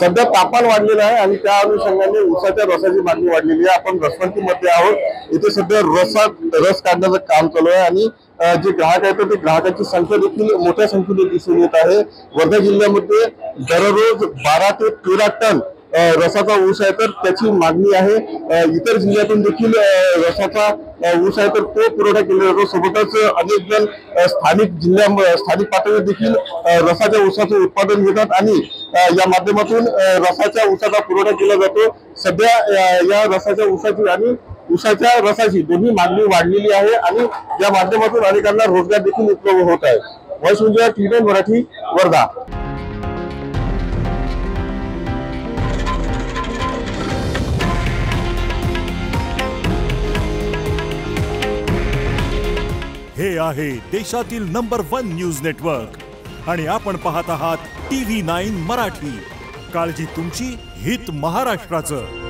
सध्या तापमान वाढलेलं आहे आणि त्या अनुषंगाने ऊसाच्या रसाची मागणी वाढलेली आहे। आपण रसवंतीमध्ये आहोत, इथे सध्या रस काढण्याचं काम चालू आहे आणि जे ग्राहक आहेत ते ग्राहकांची संख्या देखील मोठ्या संख्येने दिसून येत आहे। वर्धा जिल्ह्यामध्ये दररोज 12 ते 13 टन रसाचा ऊस आहे, तर त्याची मागणी आहे। इतर जिल्ह्यातून देखील रसाचा ऊस आहे तर तो पुरवठा केला जातो। सोबतच अनेक जण स्थानिक पातळीवर देखील रसाच्या ऊसाचं उत्पादन घेतात आणि या माध्यमातून रसाच्या ऊसाचा पुरवठा केला जातो। सध्या या रसाच्या ऊसाची आणि ऊसाच्या रसाची दोन्ही मागणी वाढलेली आहे आणि या माध्यमातून अनेकांना रोजगार देखील उपलब्ध होत आहे। Voice India TV Marathi, Wardha. हे आहे देशातील नंबर 1 न्यूज नेटवर्क आणि आपण पाहत आहात TV9 मराठी। काळजी तुमची, हित महाराष्ट्राचं।